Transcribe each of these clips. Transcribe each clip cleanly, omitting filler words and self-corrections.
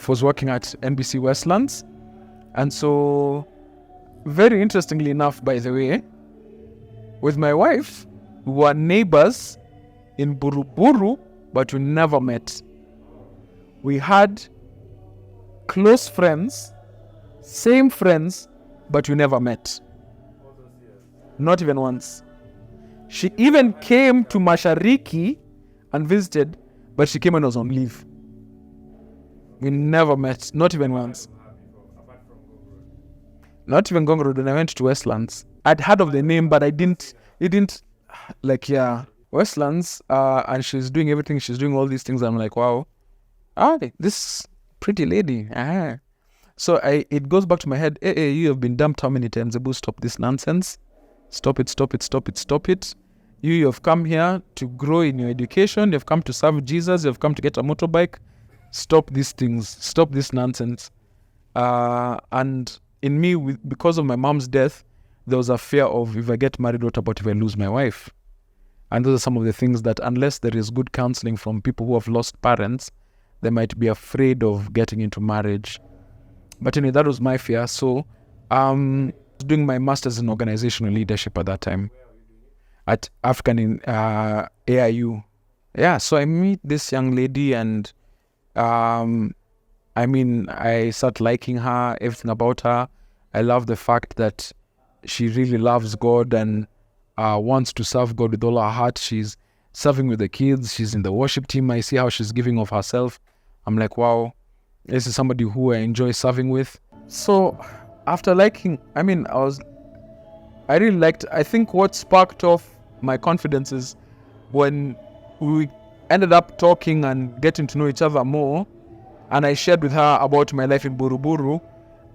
wife was working at NBC Westlands. And so, very interestingly enough, by the way, with my wife, we were neighbors in Buruburu, but we never met. We had close friends, same friends, but we never met. Not even once. She even came to Mashariki and visited, but she came when I was on leave. We never met, not even once. Not even Gong Road when I went to Westlands. I'd heard of the name, but it didn't, Westlands, and she's doing everything, she's doing all these things. I'm like, wow, this pretty lady. So it goes back to my head, hey, you have been dumped how many times? Abu, stop this nonsense. Stop it. You have come here to grow in your education. You've come to serve Jesus. You've come to get a motorbike. Stop these things. Stop this nonsense. And in me, because of my mom's death, there was a fear of, if I get married, what about if I lose my wife? And those are some of the things that, unless there is good counseling from people who have lost parents, they might be afraid of getting into marriage. But anyway, that was my fear. So I was doing my master's in organizational leadership at that time at African in AIU. Yeah, so I meet this young lady and I start liking her, everything about her. I love the fact that she really loves God and wants to serve God with all her heart. She's serving with the kids. She's in the worship team. I see how she's giving of herself. I'm like, wow, this is somebody who I enjoy serving with. So after liking, I think what sparked off my confidence is when we ended up talking and getting to know each other more, and I shared with her about my life in Buruburu,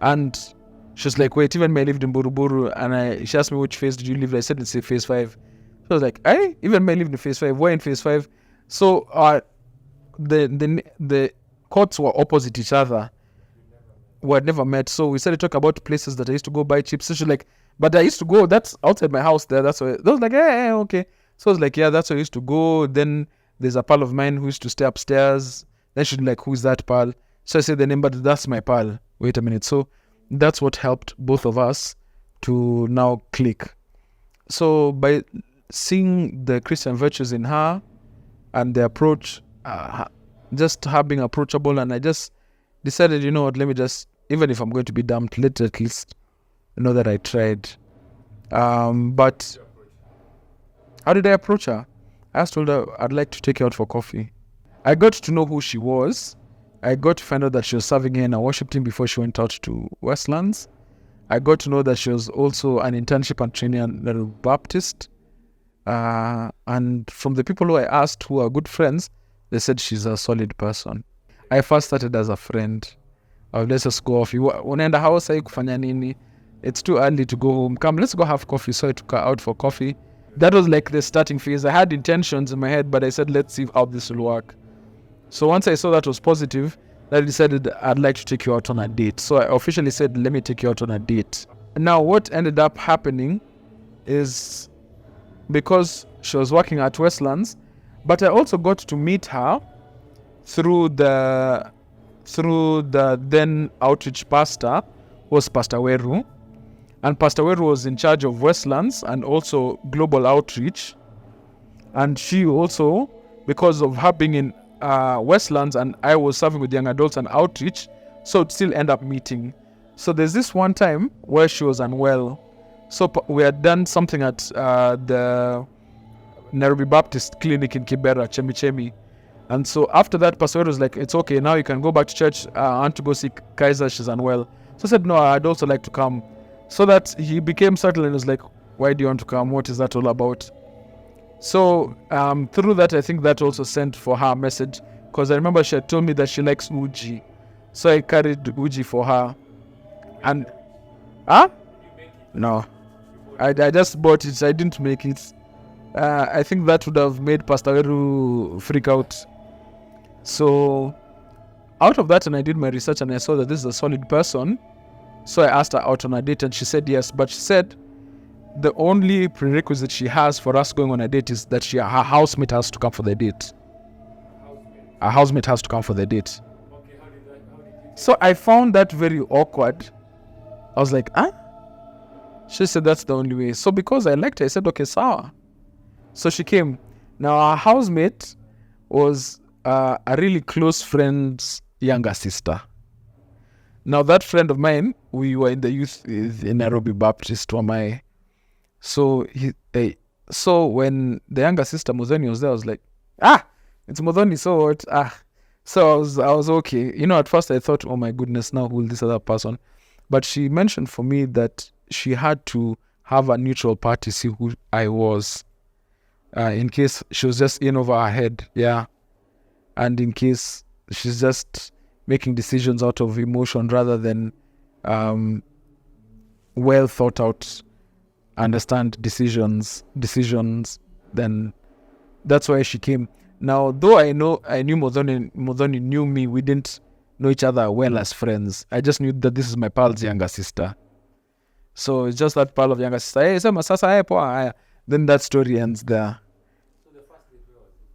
and she's like, wait, even me, I lived in Buruburu, and she asked me, which phase did you live in? I said, it's phase 5. So I was like, even me, I lived in phase 5. Why in phase 5? So the courts were opposite each other. We had never met. So we started talking about places that I used to go buy chips. So she's like, but I used to go, that's outside my house there. That's why. I was like, okay. So I was like, yeah, that's where I used to go. Then there's a pal of mine who used to stay upstairs. Then she'd be like, who's that pal? So I said the name, but that's my pal. Wait a minute. So that's what helped both of us to now click. So by seeing the Christian virtues in her and the approach, just her being approachable, and I just decided, you know what, let me just, even if I'm going to be dumped, let at least know that I tried. But how did I approach her? I just told her I'd like to take her out for coffee. I got to know who she was. I got to find out that she was serving here in a worship team before she went out to Westlands. I got to know that she was also an internship and training at the Baptist. And from the people who I asked who are good friends, they said she's a solid person. I first started as a friend. Let's just go off. Unaenda house kufanya nini? It's too early to go home. Come, let's go have coffee. So I took her out for coffee. That was like the starting phase. I had intentions in my head, but I said, let's see how this will work. So once I saw that was positive, I decided I'd like to take you out on a date. So I officially said, let me take you out on a date. Now, what ended up happening is, because she was working at Westlands, but I also got to meet her through the then outreach pastor, was Pastor Weru. And Pastor Weru was in charge of Westlands and also global outreach. And she also, because of her being in Westlands and I was serving with young adults and outreach, so it still end up meeting. So there's this one time where she was unwell. So we had done something at the Nairobi Baptist Clinic in Kibera, Chemi. And so after that, Pastor was like, it's okay, now you can go back to church. I want to go see Kaiser, she's unwell. So I said, no, I'd also like to come. So that he became settled and was like, why do you want to come? What is that all about? So through that, I think that also sent for her a message, because I remember she had told me that she likes uji. So I carried uji for her. And, no, I just bought it. I didn't make it. I think that would have made Pastor Eru freak out. So out of that, and I did my research and I saw that this is a solid person. So I asked her out on a date and she said yes. But she said the only prerequisite she has for us going on a date is that her housemate has to come for the date. Her housemate has to come for the date. Okay, how did you So I found that very awkward. I was like, huh? She said that's the only way. So because I liked her, I said, okay, sawa. So she came. Now our housemate was a really close friend's younger sister. Now that friend of mine, we were in the youth in Nairobi Baptist, Wamai. So so when the younger sister Mudhoni was there, I was like, it's Mudhoni, so what? So I was okay. At first I thought, oh my goodness, now who will this other person? But she mentioned for me that she had to have a neutral party see who I was, in case she was just in over her head, yeah, and in case she's just making decisions out of emotion rather than well thought out, understand decisions. Then that's why she came. Now, though I knew Mudhoni knew me, we didn't know each other well as friends. I just knew that this is my pal's younger sister. So it's just that pal of younger sister. Hey, sema sasa, hey, poa. Then that story ends there. So the first date, where was it?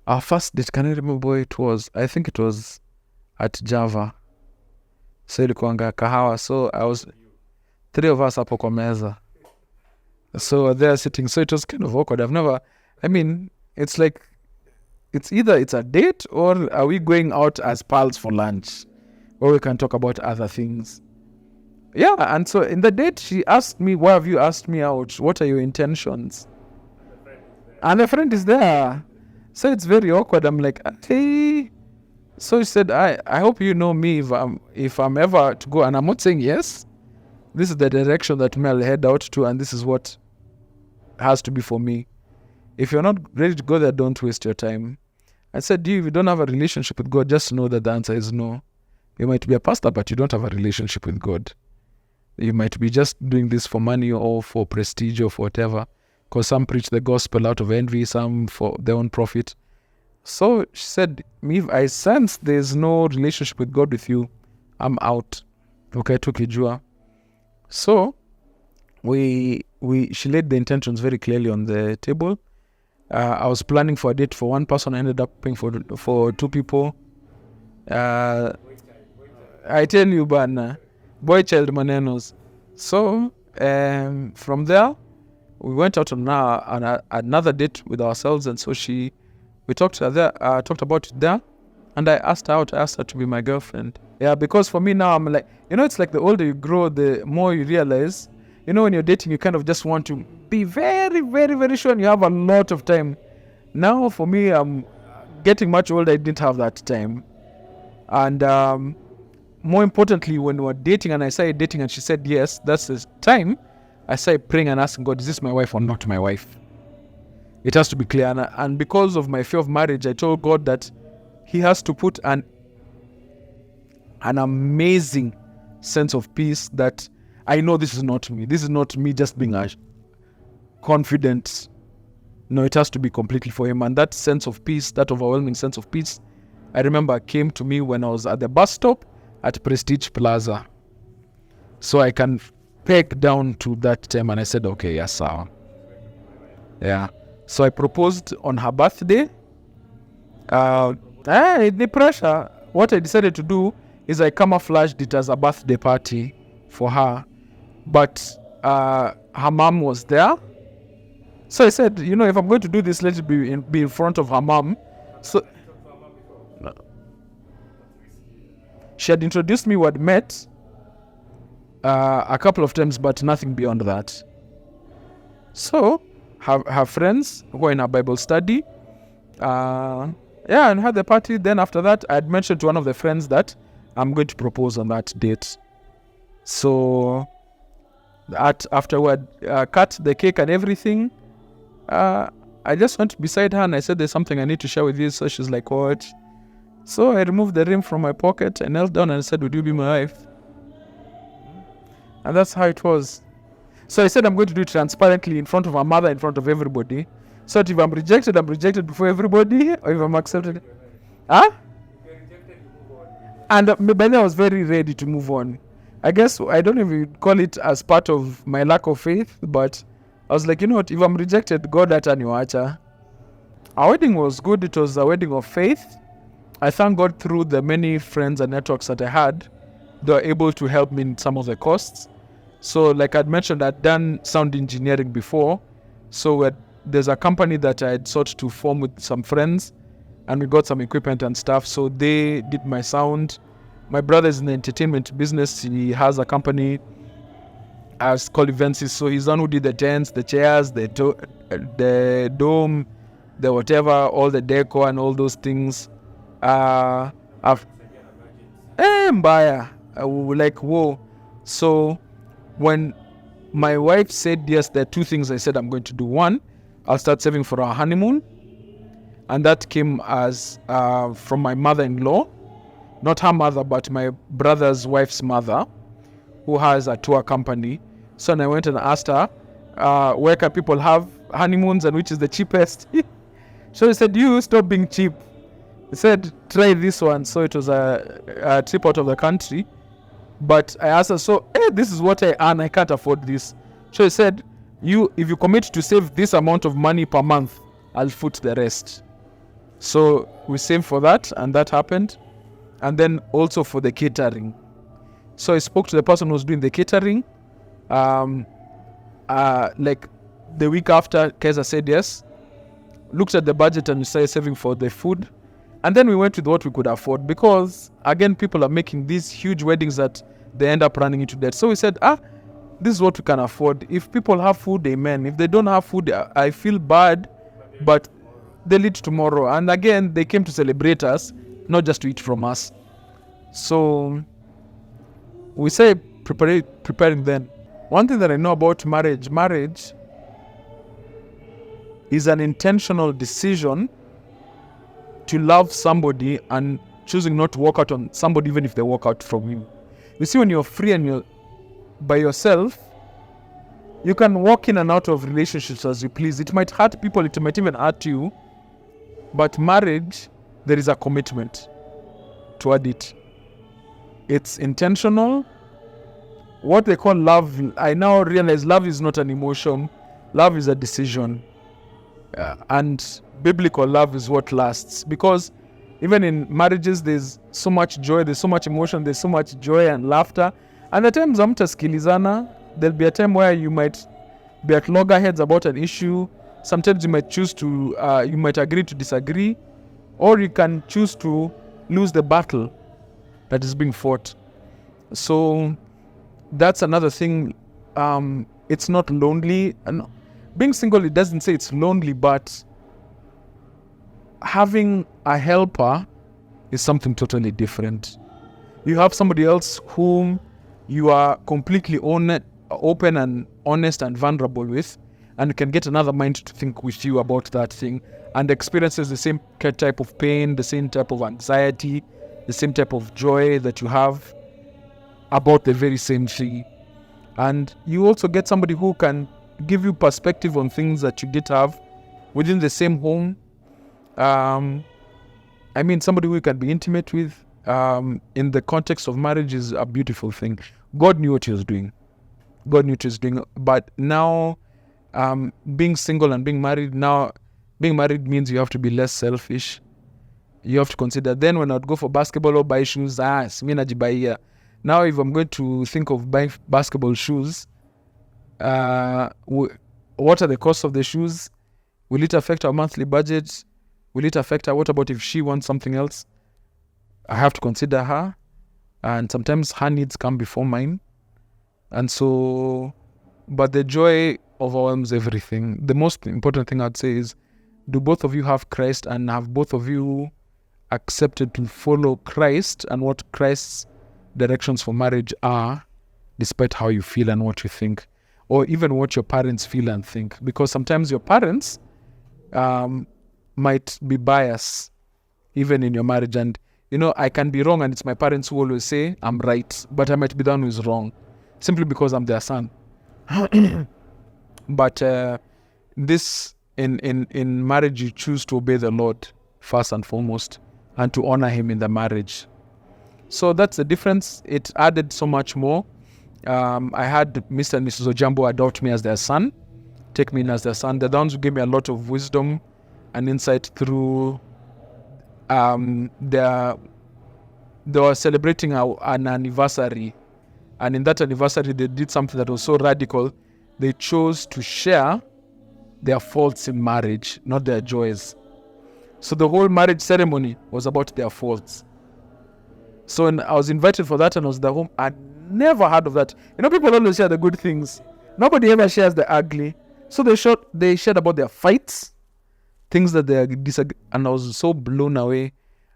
Our first date, can I remember where it was? I think it was at Java. So ilikuanga kahawa. So I was 3 of us hapo kwa meza. So they're sitting. So it was kind of awkward. It's like, it's either it's a date or are we going out as pals for lunch where we can talk about other things. Yeah, and so in the date, she asked me, why have you asked me out? What are your intentions? And the friend is there. So it's very awkward. I'm like, hey. So she said, I hope you know me if I'm ever to go. And I'm not saying yes. This is the direction that I'll head out to, and this is what has to be for me. If you're not ready to go there, don't waste your time. I said, if you don't have a relationship with God, just know that the answer is no. You might be a pastor, but you don't have a relationship with God. You might be just doing this for money or for prestige or for whatever. Because some preach the gospel out of envy, some for their own profit. So she said, if I sense there's no relationship with God with you, I'm out. Okay, tukijua. So she laid the intentions very clearly on the table. I was planning for a date for one person. I ended up paying for 2 people. I tell you, bana, boy child manenos. So from there, we went out on another date with ourselves, and so we talked about it there, and I asked her out. I asked her to be my girlfriend. Yeah, because for me now, I'm like, it's like the older you grow, the more you realize. When you're dating, you kind of just want to be very, very, very sure, and you have a lot of time. Now, for me, I'm getting much older. I didn't have that time. And more importantly, when we were dating and I started dating and she said yes, that's the time I started praying and asking God, is this my wife or not my wife? It has to be clear. And because of my fear of marriage, I told God that He has to put an amazing sense of peace that I know this is not me. This is not me just being confident. No, it has to be completely for Him. And that sense of peace, that overwhelming sense of peace, I remember came to me when I was at the bus stop at Prestige Plaza. So I can peg down to that time, and I said, okay, yes, sir. Yeah. So I proposed on her birthday. The pressure, what I decided to do is I camouflaged it as a birthday party for her. But her mom was there. So I said, if I'm going to do this, let it be in front of her mom. So she had introduced me, we had met a couple of times, but nothing beyond that. So her friends who were in a Bible study, and had the party. Then after that, I had mentioned to one of the friends that I'm going to propose on that date. So afterward, cut the cake and everything. I just went beside her and I said, there's something I need to share with you. So she's like, what? So I removed the ring from my pocket, I knelt down and I said, would you be my wife? And that's how it was. So I said, I'm going to do it transparently in front of her mother, in front of everybody. So that if I'm rejected before everybody, or if I'm accepted. Huh? If you're rejected, you move on. And by then I was very ready to move on. I guess I don't even call it as part of my lack of faith, but I was like, you know what, if I'm rejected, God ataniwacha. Our wedding was good. It was a wedding of faith. I thank God through the many friends and networks that I had, they were able to help me in some of the costs. So like I'd mentioned, I'd done sound engineering before. So there's a company that I had sought to form with some friends, and we got some equipment and stuff. So they did my sound. My brother's in the entertainment business. He has a company called Events. So he's the one who did the tents, the chairs, the dome, the whatever, all the decor and all those things. I've mbaya. Like, whoa. So when my wife said yes, there are two things I said I'm going to do. One, I'll start saving for our honeymoon. And that came as from my mother-in-law, not her mother, but my brother's wife's mother, who has a tour company. So I went and asked her, where can people have honeymoons and which is the cheapest? So he said, you stop being cheap. He said, try this one. So it was a trip out of the country. But I asked her, so this is what I earn. I can't afford this. So he said, if you commit to save this amount of money per month, I'll foot the rest. So we saved for that, and that happened. And then also for the catering. So I spoke to the person who was doing the catering. Like the week after, Kaiser said yes. Looked at the budget and we started saving for the food. And then we went with what we could afford, because again, people are making these huge weddings that they end up running into debt. So we said, this is what we can afford. If people have food, amen. If they don't have food, I feel bad, but they'll eat tomorrow. And again, they came to celebrate us, not just to eat from us. So we say preparing then. One thing that I know about marriage is an intentional decision to love somebody and choosing not to walk out on somebody even if they walk out from you. You see, when you're free and you're by yourself, you can walk in and out of relationships as you please. It might hurt people, it might even hurt you, but marriage, there is a commitment toward it. It's intentional. What they call love, I now realize love is not an emotion. Love is a decision. And biblical love is what lasts, because even in marriages there's so much joy, there's so much emotion, there's so much joy and laughter. And the times hamtasikilizana, there'll be a time where you might be at loggerheads about an issue. Sometimes you might choose to you might agree to disagree, or you can choose to lose the battle that is being fought. So that's another thing. It's not lonely, and being single, it doesn't say it's lonely, but having a helper is something totally different. You have somebody else whom you are completely open and honest and vulnerable with, and you can get another mind to think with you about that thing and experiences the same type of pain, the same type of anxiety, the same type of joy that you have about the very same thing. And you also get somebody who can give you perspective on things that you did have within the same home. Somebody who you can be intimate with in the context of marriage is a beautiful thing. God knew what he was doing. But now, being single and being married means you have to be less selfish. You have to consider. Then when I'd go for basketball or buy shoes, now if I'm going to think of buying basketball shoes, what are the costs of the shoes? Will it affect our monthly budget? Will it affect her? What about if she wants something else? I have to consider her. And sometimes her needs come before mine. And so, but the joy overwhelms everything. The most important thing I'd say is, do both of you have Christ, and have both of you accepted to follow Christ and what Christ's directions for marriage are, despite how you feel and what you think, or even what your parents feel and think? Because sometimes your parents might be biased even in your marriage, and I can be wrong and it's my parents who always say I'm right, but I might be the one who is wrong simply because I'm their son. But this in marriage, you choose to obey the Lord first and foremost, and to honor him in the marriage. So that's the difference. It added so much more. I had Mr. and Mrs. Ojambo adopt me as their son, take me in as their son. They're the ones who gave me a lot of wisdom and insight through they were celebrating an anniversary, and in that anniversary they did something that was so radical. They chose to share their faults in marriage, not their joys. So the whole marriage ceremony was about their faults. So when I was invited for that and I was at the home, I never heard of that. People always share the good things. Nobody ever shares the ugly. So they shared about their fights, things that they disagree, and I was so blown away.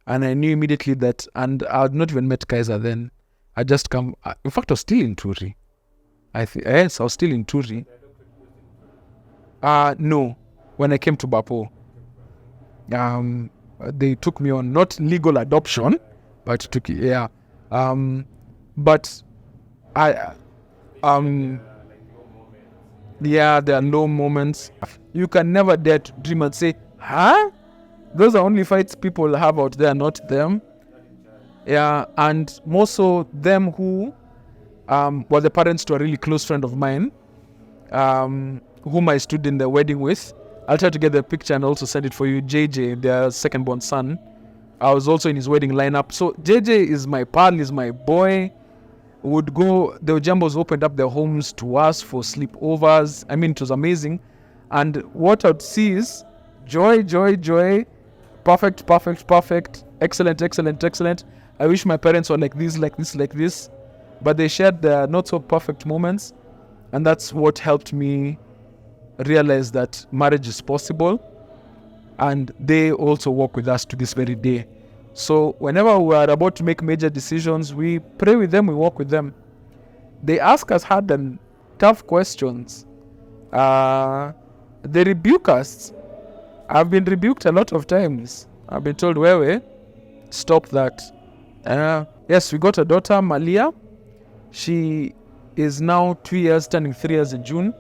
And I knew immediately that, and I had not even met Kaiser then. I just come. In fact, I was still in Turi. Yes, I was still in Turi. No, when I came to Bapo, they took me on, not legal adoption, but took but I yeah, there are low moments. You can never dare to dream and say, huh? Those are only fights people have out there, not them. Yeah, and more so them who were the parents to a really close friend of mine, whom I stood in the wedding with. I'll try to get the picture and also send it for you. JJ, their second born son. I was also in his wedding lineup. So JJ is my pal, is my boy. Would go, the Ojambos opened up their homes to us for sleepovers. I mean, it was amazing. And what I'd see is joy. Perfect. Excellent. I wish my parents were like this. But they shared their not so perfect moments. And that's what helped me realize that marriage is possible. And they also walk with us to this very day. So whenever we are about to make major decisions, we pray with them, we walk with them. They ask us hard and tough questions. They rebuke us. I've been rebuked a lot of times. I've been told, Wewe, stop that. Yes, we got a daughter, Malia. She is now 2 years, turning 3 years in June.